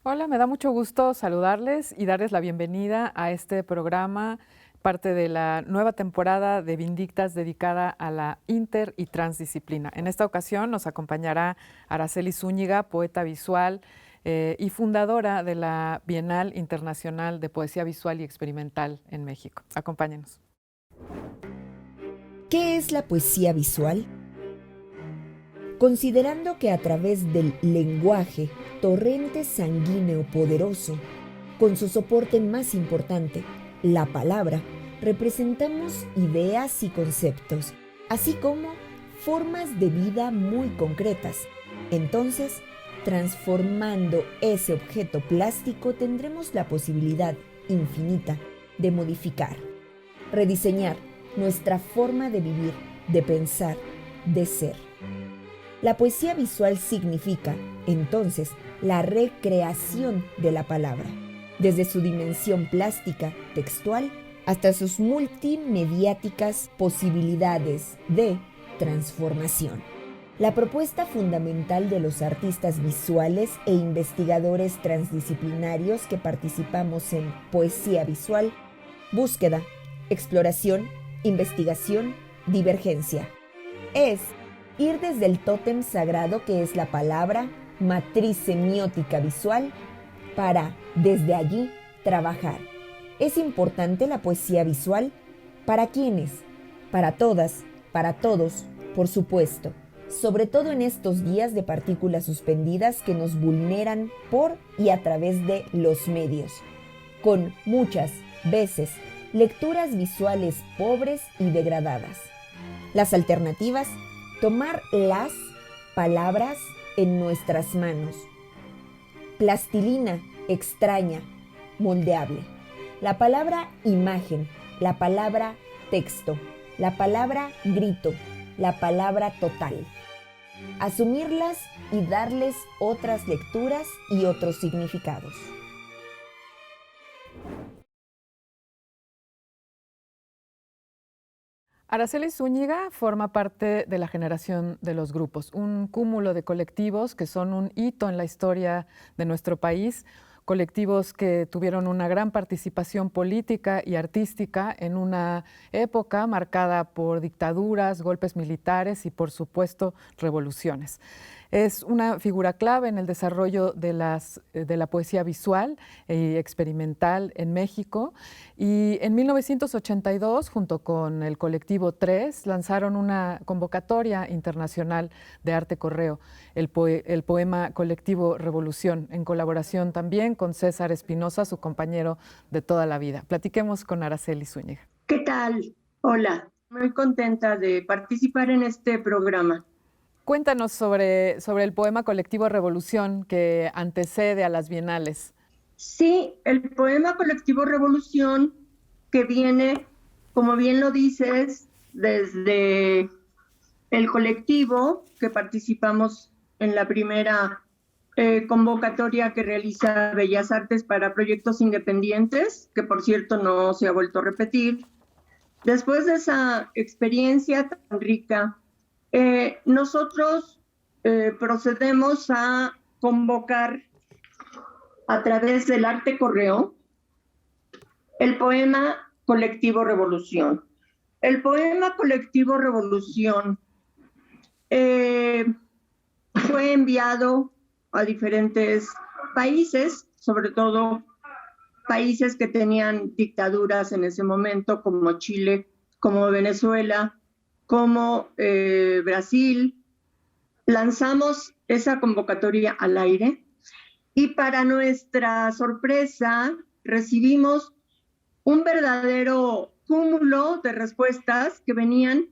Hola, me da mucho gusto saludarles y darles la bienvenida a este programa, parte de la nueva temporada de Vindictas dedicada a la inter y transdisciplina. En esta ocasión nos acompañará Araceli Zúñiga, poeta visual y fundadora de la Bienal Internacional de Poesía Visual y Experimental en México. Acompáñenos. ¿Qué es la poesía visual? Considerando que a través del lenguaje, torrente sanguíneo poderoso, con su soporte más importante, la palabra, representamos ideas y conceptos, así como formas de vida muy concretas. Entonces, transformando ese objeto plástico tendremos la posibilidad infinita de modificar, rediseñar nuestra forma de vivir, de pensar, de ser. La poesía visual significa, entonces, la recreación de la palabra, desde su dimensión plástica, textual, hasta sus multimediáticas posibilidades de transformación. La propuesta fundamental de los artistas visuales e investigadores transdisciplinarios que participamos en Poesía Visual: búsqueda, exploración, investigación, divergencia. Es ir desde el tótem sagrado que es la palabra, matriz semiótica visual, para, desde allí, trabajar. ¿Es importante la poesía visual? ¿Para quiénes? Para todas, para todos, por supuesto. Sobre todo en estos días de partículas suspendidas que nos vulneran por y a través de los medios, con muchas veces lecturas visuales pobres y degradadas. Las alternativas: tomar las palabras en nuestras manos. Plastilina extraña, moldeable. La palabra imagen, la palabra texto, la palabra grito, la palabra total. Asumirlas y darles otras lecturas y otros significados. Araceli Zúñiga forma parte de la generación de los grupos, un cúmulo de colectivos que son un hito en la historia de nuestro país, colectivos que tuvieron una gran participación política y artística en una época marcada por dictaduras, golpes militares y, por supuesto, revoluciones. Es una figura clave en el desarrollo de la poesía visual y experimental en México. Y en 1982, junto con el colectivo 3, lanzaron una convocatoria internacional de arte correo, el poema colectivo Revolución, en colaboración también con César Espinosa, su compañero de toda la vida. Platiquemos con Araceli Zúñiga. ¿Qué tal? Hola, muy contenta de participar en este programa. Cuéntanos sobre el poema colectivo Revolución que antecede a las bienales. Sí, el poema colectivo Revolución, que viene, como bien lo dices, desde el colectivo que participamos en la primera convocatoria que realiza Bellas Artes para proyectos independientes, que por cierto no se ha vuelto a repetir. Después de esa experiencia tan rica, nosotros procedemos a convocar a través del arte correo el poema colectivo Revolución. El poema colectivo Revolución fue enviado a diferentes países, sobre todo países que tenían dictaduras en ese momento, como Chile, como Venezuela, como Brasil. Lanzamos esa convocatoria al aire y, para nuestra sorpresa, recibimos un verdadero cúmulo de respuestas que venían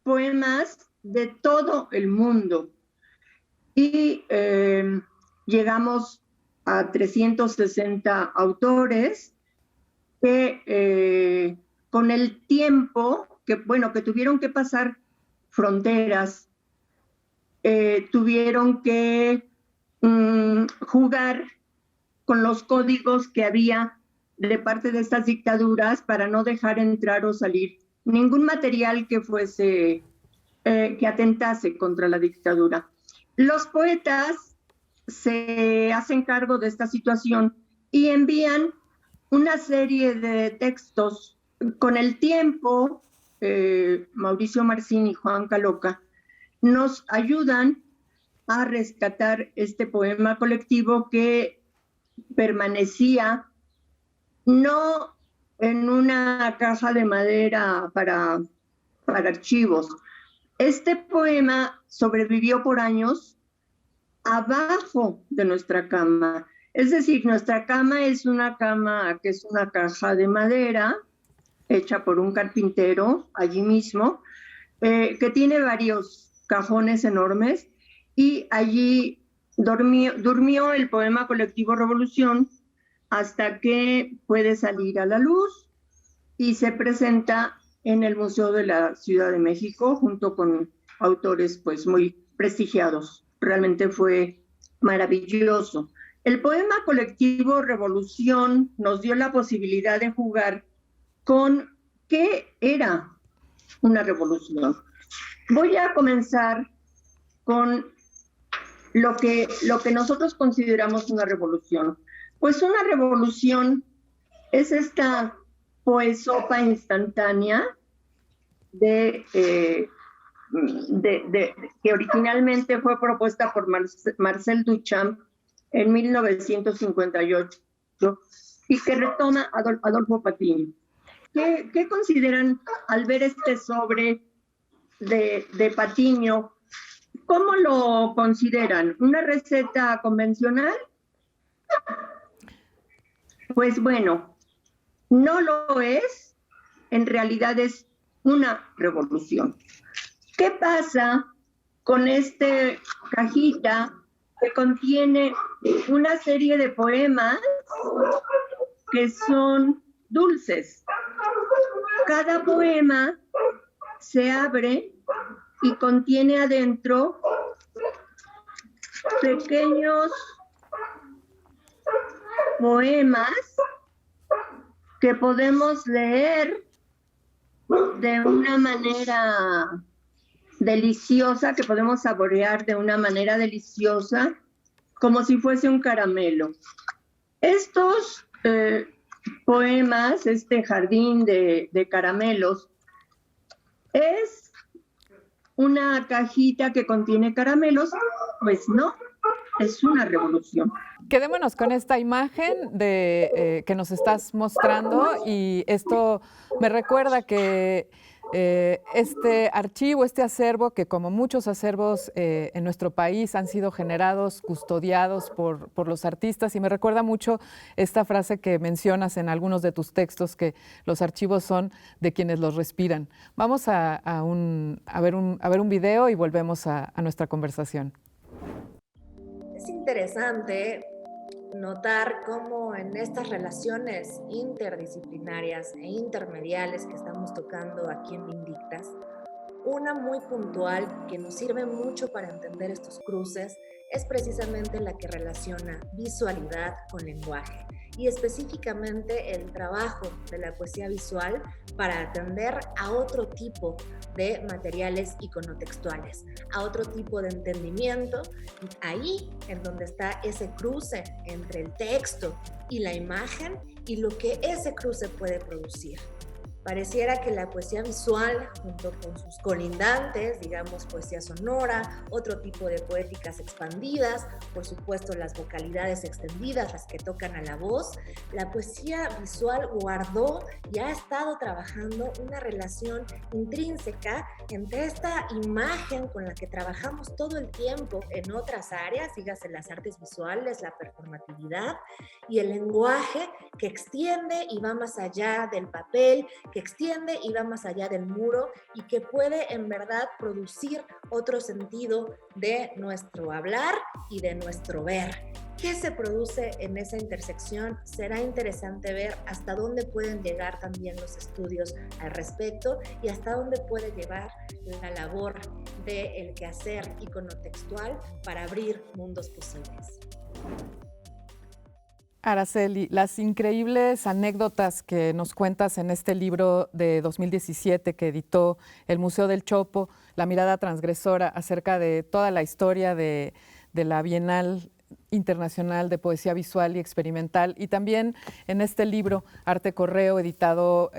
poemas de todo el mundo. Y llegamos a 360 autores que con el tiempo, que tuvieron que pasar fronteras, tuvieron que jugar con los códigos que había de parte de estas dictaduras para no dejar entrar o salir ningún material que fuese que atentase contra la dictadura. Los poetas se hacen cargo de esta situación y envían una serie de textos. Con el tiempo, Mauricio Marcín y Juan Caloca nos ayudan a rescatar este poema colectivo que permanecía no en una caja de madera para archivos. Este poema sobrevivió por años abajo de nuestra cama. Es decir, nuestra cama es una cama que es una caja de madera hecha por un carpintero allí mismo, que tiene varios cajones enormes, y allí durmió el poema colectivo Revolución hasta que puede salir a la luz y se presenta en el Museo de la Ciudad de México junto con autores pues muy prestigiados. Realmente fue maravilloso. El poema colectivo Revolución nos dio la posibilidad de jugar con qué era una revolución. Voy a comenzar con lo que nosotros consideramos una revolución. Pues una revolución es esta poesopa instantánea que originalmente fue propuesta por Marcel Duchamp en 1958 y que retoma Adolfo Patiño. ¿Qué consideran al ver este sobre de Patiño? ¿Cómo lo consideran? ¿Una receta convencional? Pues bueno, no lo es. En realidad es una revolución. ¿Qué pasa con esta cajita que contiene una serie de poemas que son dulces? Cada poema se abre y contiene adentro pequeños poemas que podemos leer de una manera deliciosa, que podemos saborear de una manera deliciosa, como si fuese un caramelo. Estos poemas, este jardín de caramelos, ¿es una cajita que contiene caramelos? Pues no, es una revolución. Quedémonos con esta imagen que nos estás mostrando, y esto me recuerda que este archivo, este acervo, que como muchos acervos en nuestro país han sido generados, custodiados por los artistas, y me recuerda mucho esta frase que mencionas en algunos de tus textos, que los archivos son de quienes los respiran. Vamos a ver un video y volvemos a nuestra conversación. Es interesante notar cómo en estas relaciones interdisciplinarias e intermediales que estamos tocando aquí en Vindictas, una muy puntual que nos sirve mucho para entender estos cruces es precisamente la que relaciona visualidad con lenguaje, y específicamente el trabajo de la poesía visual para atender a otro tipo de materiales iconotextuales, a otro tipo de entendimiento, ahí en donde está ese cruce entre el texto y la imagen y lo que ese cruce puede producir. Pareciera que la poesía visual, junto con sus colindantes, digamos poesía sonora, otro tipo de poéticas expandidas, por supuesto las vocalidades extendidas, las que tocan a la voz, la poesía visual guardó y ha estado trabajando una relación intrínseca entre esta imagen con la que trabajamos todo el tiempo en otras áreas, dígase las artes visuales, la performatividad, y el lenguaje que extiende y va más allá del papel, que extiende y va más allá del muro, y que puede en verdad producir otro sentido de nuestro hablar y de nuestro ver. ¿Qué se produce en esa intersección? Será interesante ver hasta dónde pueden llegar también los estudios al respecto y hasta dónde puede llevar la labor del quehacer iconotextual para abrir mundos posibles. Araceli, las increíbles anécdotas que nos cuentas en este libro de 2017 que editó el Museo del Chopo, La mirada transgresora, acerca de toda la historia de la Bienal Internacional de Poesía Visual y Experimental, y también en este libro, Arte Correo, editado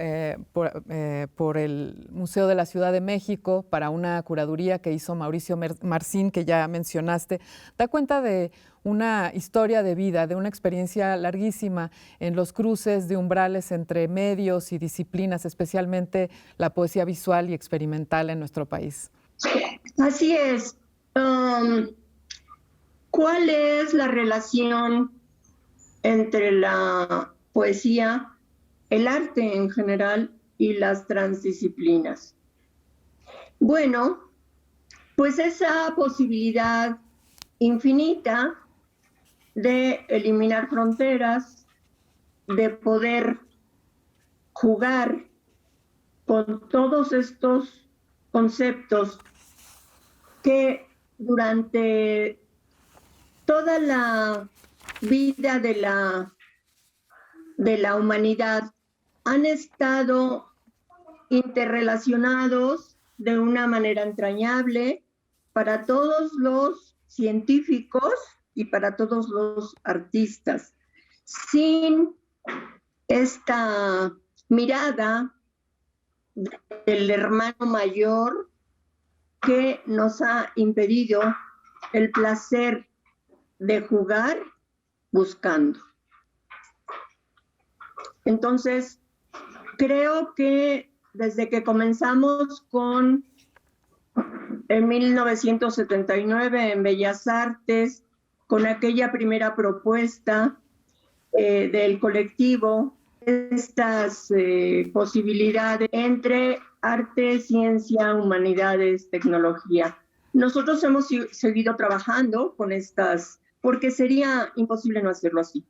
por el Museo de la Ciudad de México para una curaduría que hizo Mauricio Marcín, que ya mencionaste, da cuenta de una historia de vida, de una experiencia larguísima en los cruces de umbrales entre medios y disciplinas, especialmente la poesía visual y experimental en nuestro país. Así es. ¿Cuál es la relación entre la poesía, el arte en general y las transdisciplinas? Bueno, pues esa posibilidad infinita de eliminar fronteras, de poder jugar con todos estos conceptos que durante toda la vida de la humanidad han estado interrelacionados de una manera entrañable para todos los científicos y para todos los artistas. Sin esta mirada del hermano mayor que nos ha impedido el placer de jugar buscando. Entonces, creo que desde que comenzamos en 1979 en Bellas Artes, con aquella primera propuesta del colectivo, estas posibilidades entre arte, ciencia, humanidades, tecnología. Nosotros hemos seguido trabajando con estas, porque sería imposible no hacerlo así.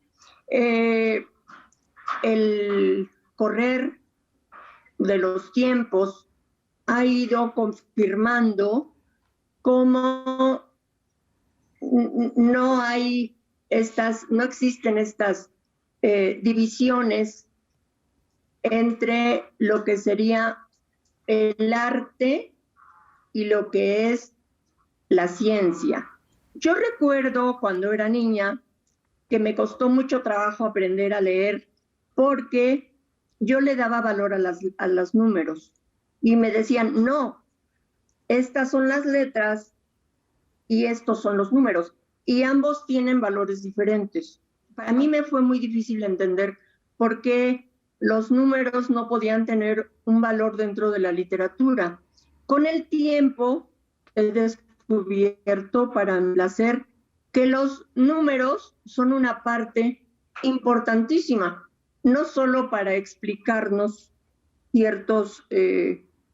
El correr de los tiempos ha ido confirmando cómo no existen estas divisiones entre lo que sería el arte y lo que es la ciencia. Yo recuerdo cuando era niña que me costó mucho trabajo aprender a leer porque yo le daba valor a los números y me decían, no, estas son las letras y estos son los números y ambos tienen valores diferentes. Para mí me fue muy difícil entender por qué los números no podían tener un valor dentro de la literatura. Con el tiempo he descubierto para mi placer que los números son una parte importantísima, no solo para explicarnos ciertos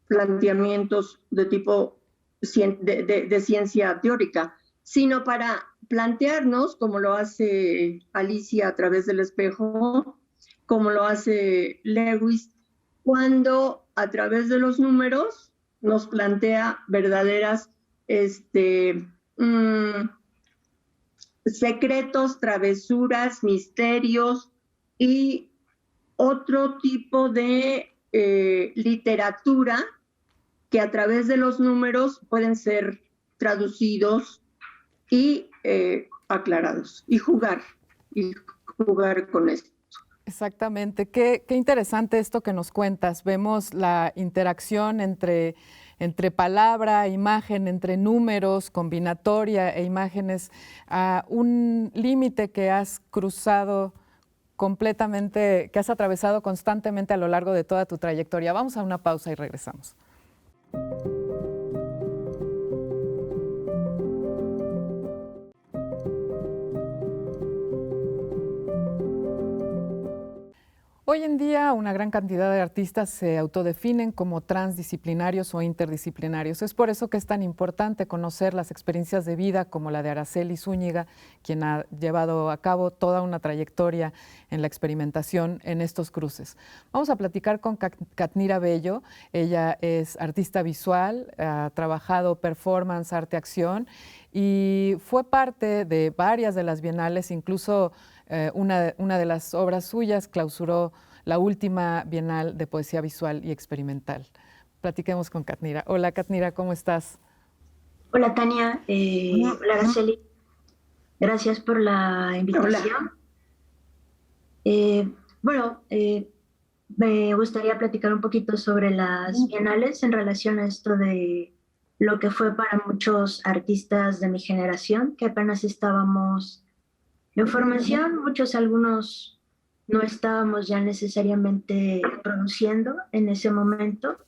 planteamientos de tipo de ciencia teórica, sino para plantearnos, como lo hace Alicia a través del espejo, como lo hace Lewis, cuando a través de los números nos plantea verdaderas secretos, travesuras, misterios y otro tipo de literatura que a través de los números pueden ser traducidos y aclarados y jugar con esto. Exactamente. Qué interesante esto que nos cuentas. Vemos la interacción entre palabra, imagen, entre números, combinatoria e imágenes, a un límite que has cruzado completamente, que has atravesado constantemente a lo largo de toda tu trayectoria. Vamos a una pausa y regresamos. Hoy en día una gran cantidad de artistas se autodefinen como transdisciplinarios o interdisciplinarios. Es por eso que es tan importante conocer las experiencias de vida como la de Araceli Zúñiga, quien ha llevado a cabo toda una trayectoria en la experimentación en estos cruces. Vamos a platicar con Katnira Bello. Ella es artista visual, ha trabajado performance, arte, acción y fue parte de varias de las bienales, incluso una de las obras suyas clausuró la última Bienal de Poesía Visual y Experimental. Platiquemos con Katnira. Hola, Katnira, ¿cómo estás? Hola, Tania. Hola, Araceli. Gracias por la invitación. Me gustaría platicar un poquito sobre las bienales en relación a esto de lo que fue para muchos artistas de mi generación, que apenas estábamos en formación, algunos no estábamos ya necesariamente produciendo en ese momento.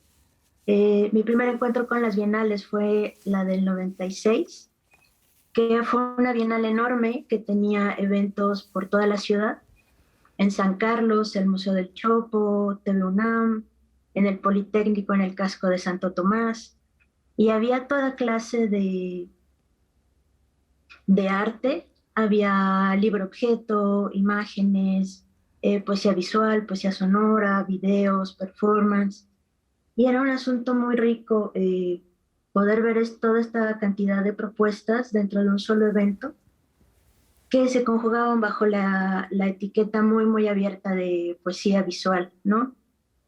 Mi primer encuentro con las bienales fue la del 96, que fue una bienal enorme que tenía eventos por toda la ciudad, en San Carlos, el Museo del Chopo, TV UNAM, en el Politécnico, en el Casco de Santo Tomás, y había toda clase de arte. Había libro objeto, imágenes, poesía visual, poesía sonora, videos, performance, y era un asunto muy rico poder ver toda esta cantidad de propuestas dentro de un solo evento, que se conjugaban bajo la etiqueta muy, muy abierta de poesía visual, ¿no?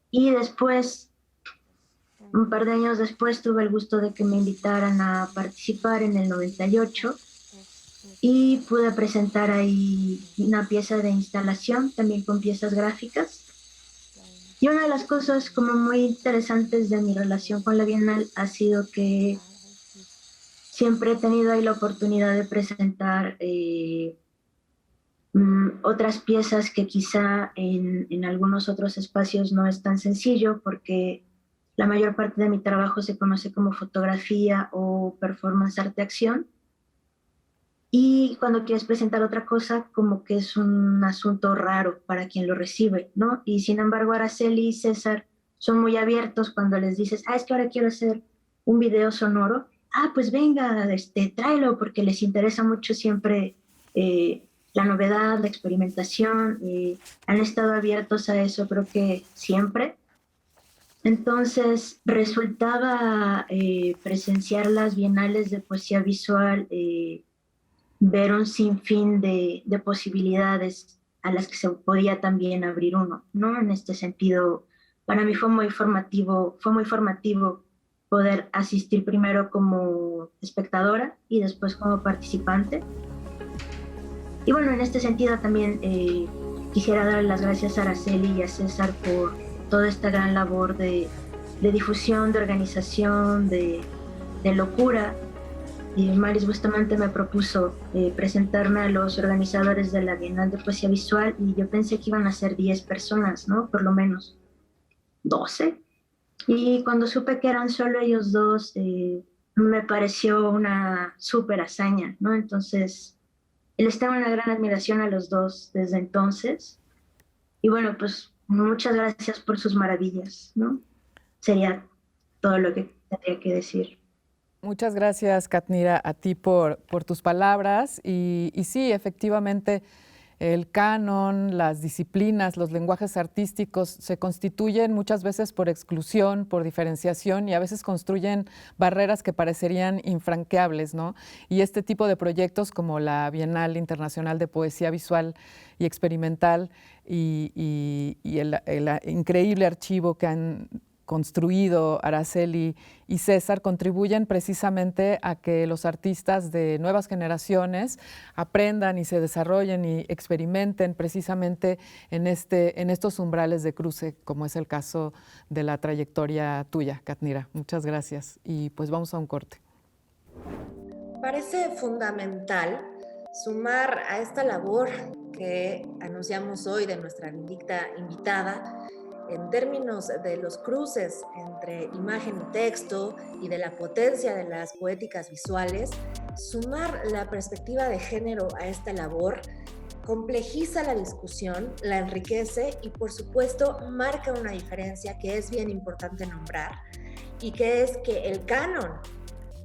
Y después, un par de años después, tuve el gusto de que me invitaran a participar en el 98 y pude presentar ahí una pieza de instalación, también con piezas gráficas. Y una de las cosas como muy interesantes de mi relación con la Bienal ha sido que siempre he tenido ahí la oportunidad de presentar otras piezas que quizá en algunos otros espacios no es tan sencillo, porque la mayor parte de mi trabajo se conoce como fotografía o performance arte-acción. Y cuando quieres presentar otra cosa, como que es un asunto raro para quien lo recibe, ¿no? Y sin embargo, Araceli y César son muy abiertos cuando les dices, es que ahora quiero hacer un video sonoro. Pues venga, tráelo, porque les interesa mucho siempre la novedad, la experimentación. Han estado abiertos a eso, creo que siempre. Entonces, resultaba presenciar las bienales de poesía visual, ver un sinfín de posibilidades a las que se podía también abrir uno, ¿no? En este sentido, para mí fue muy formativo poder asistir primero como espectadora y después como participante. Y bueno, en este sentido también quisiera dar las gracias a Araceli y a César por toda esta gran labor de difusión, de organización, de locura. Y Maris Bustamante me propuso presentarme a los organizadores de la Bienal de Poesía Visual, y yo pensé que iban a ser 10 personas, ¿no? Por lo menos 12. Y cuando supe que eran solo ellos dos, me pareció una súper hazaña, ¿no? Entonces, les tengo una gran admiración a los dos desde entonces. Y bueno, pues muchas gracias por sus maravillas, ¿no? Sería todo lo que tendría que decir. Muchas gracias, Katnira, a ti por tus palabras. Y sí, efectivamente, el canon, las disciplinas, los lenguajes artísticos se constituyen muchas veces por exclusión, por diferenciación, y a veces construyen barreras que parecerían infranqueables, ¿no? Y este tipo de proyectos como la Bienal Internacional de Poesía Visual y Experimental y el increíble archivo que han construido Araceli y César contribuyen precisamente a que los artistas de nuevas generaciones aprendan y se desarrollen y experimenten precisamente en estos umbrales de cruce, como es el caso de la trayectoria tuya, Katnira. Muchas gracias. Y pues vamos a un corte. Parece fundamental sumar a esta labor que anunciamos hoy de nuestra vindicta invitada, en términos de los cruces entre imagen y texto y de la potencia de las poéticas visuales, sumar la perspectiva de género a esta labor complejiza la discusión, la enriquece y, por supuesto, marca una diferencia que es bien importante nombrar, y que es que el canon,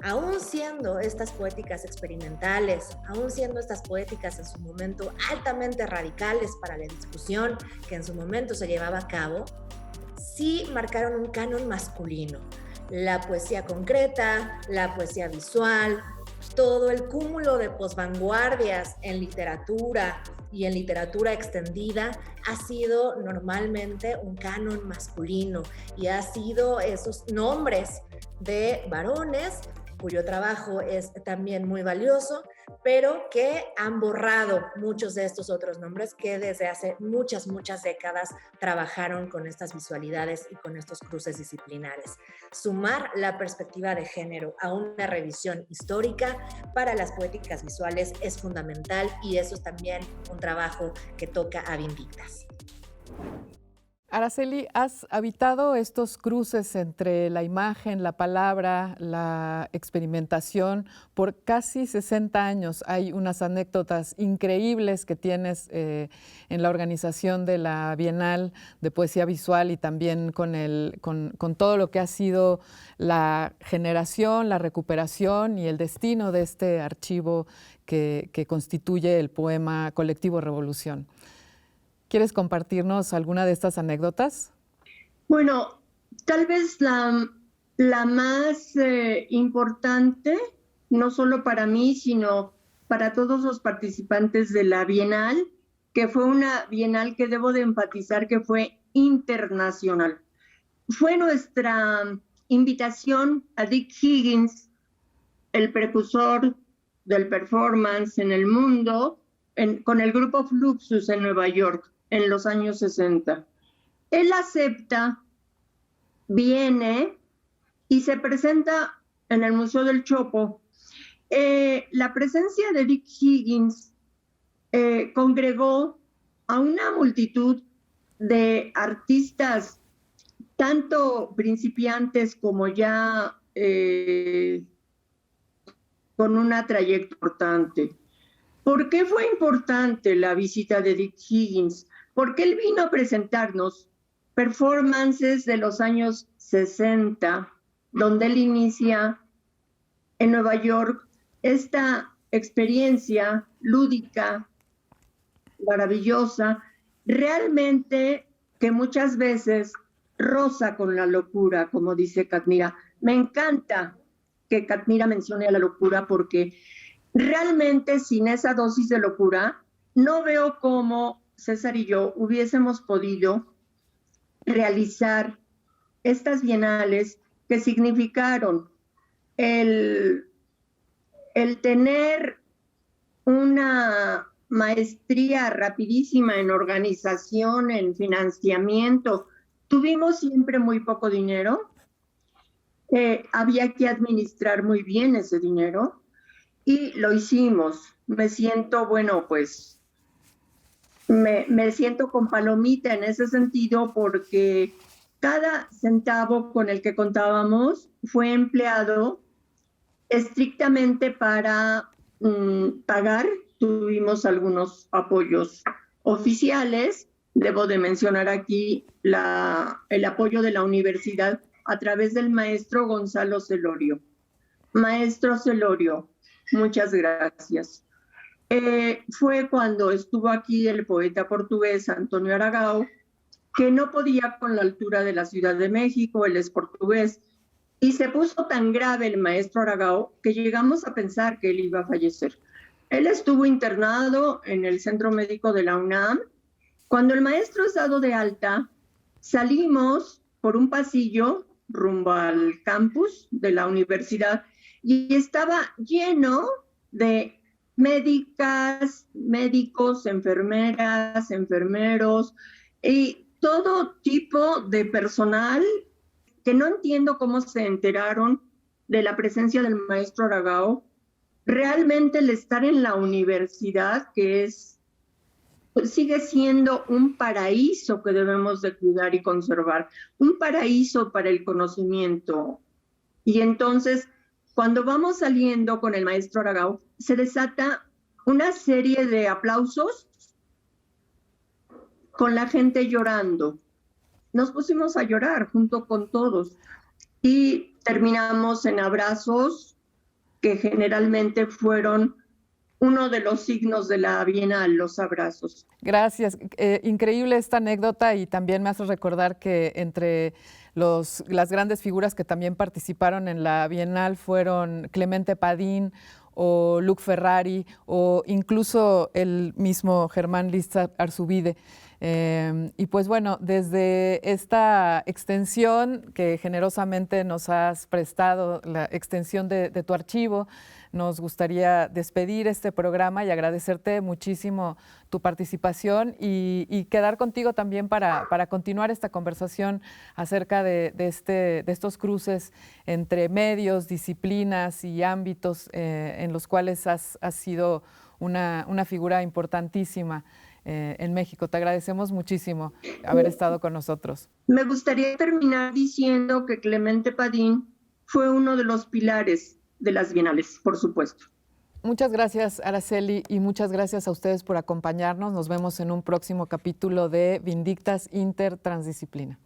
aún siendo estas poéticas experimentales, aún siendo estas poéticas en su momento altamente radicales para la discusión que en su momento se llevaba a cabo, sí marcaron un canon masculino. La poesía concreta, la poesía visual, todo el cúmulo de posvanguardias en literatura y en literatura extendida ha sido normalmente un canon masculino, y ha sido esos nombres de varones cuyo trabajo es también muy valioso, pero que han borrado muchos de estos otros nombres que desde hace muchas décadas trabajaron con estas visualidades y con estos cruces disciplinares. Sumar la perspectiva de género a una revisión histórica para las poéticas visuales es fundamental, y eso es también un trabajo que toca a Vindictas. Araceli, has habitado estos cruces entre la imagen, la palabra, la experimentación por casi 60 años. Hay unas anécdotas increíbles que tienes en la organización de la Bienal de Poesía Visual y también con todo lo que ha sido la generación, la recuperación y el destino de este archivo que constituye el poema colectivo Revolución. ¿Quieres compartirnos alguna de estas anécdotas? Bueno, tal vez la más importante, no solo para mí, sino para todos los participantes de la Bienal, que fue una Bienal que debo de enfatizar que fue internacional. Fue nuestra invitación a Dick Higgins, el precursor del performance en el mundo, con el grupo Fluxus en Nueva York, en los años 60. Él acepta, viene y se presenta en el Museo del Chopo. La presencia de Dick Higgins congregó a una multitud de artistas, tanto principiantes como ya con una trayectoria importante. ¿Por qué fue importante la visita de Dick Higgins? Porque él vino a presentarnos performances de los años 60, donde él inicia en Nueva York esta experiencia lúdica, maravillosa, realmente que muchas veces roza con la locura, como dice Katmira. Me encanta que Katmira mencione a la locura, porque realmente sin esa dosis de locura no veo cómo César y yo hubiésemos podido realizar estas bienales que significaron el tener una maestría rapidísima en organización, en financiamiento. Tuvimos siempre muy poco dinero, había que administrar muy bien ese dinero y lo hicimos. Me siento, bueno, pues me siento con palomita en ese sentido, porque cada centavo con el que contábamos fue empleado estrictamente para pagar. Tuvimos algunos apoyos oficiales. Debo de mencionar aquí el apoyo de la universidad a través del maestro Gonzalo Celorio. Maestro Celorio, muchas gracias. Fue cuando estuvo aquí el poeta portugués Antonio Aragão, que no podía con la altura de la Ciudad de México, él es portugués, y se puso tan grave el maestro Aragão que llegamos a pensar que él iba a fallecer. Él estuvo internado en el Centro Médico de la UNAM. Cuando el maestro es dado de alta, salimos por un pasillo rumbo al campus de la universidad y estaba lleno de médicas, médicos, enfermeras, enfermeros y todo tipo de personal que no entiendo cómo se enteraron de la presencia del maestro Aragão. Realmente el estar en la universidad, que sigue siendo un paraíso que debemos de cuidar y conservar, un paraíso para el conocimiento. Y entonces, cuando vamos saliendo con el maestro Aragão, se desata una serie de aplausos con la gente llorando. Nos pusimos a llorar junto con todos y terminamos en abrazos que generalmente fueron uno de los signos de la Bienal, los abrazos. Gracias. Increíble esta anécdota, y también me hace recordar que entre las grandes figuras que también participaron en la Bienal fueron Clemente Padín o Luc Ferrari, o incluso el mismo Germán Lista Arzubide. Y pues bueno, desde esta extensión que generosamente nos has prestado, la extensión de tu archivo, nos gustaría despedir este programa y agradecerte muchísimo tu participación y quedar contigo también para continuar esta conversación acerca de estos cruces entre medios, disciplinas y ámbitos en los cuales has sido una figura importantísima en México. Te agradecemos muchísimo haber estado con nosotros. Me gustaría terminar diciendo que Clemente Padín fue uno de los pilares de las bienales, por supuesto. Muchas gracias, Araceli, y muchas gracias a ustedes por acompañarnos. Nos vemos en un próximo capítulo de Vindictas Intertransdisciplina.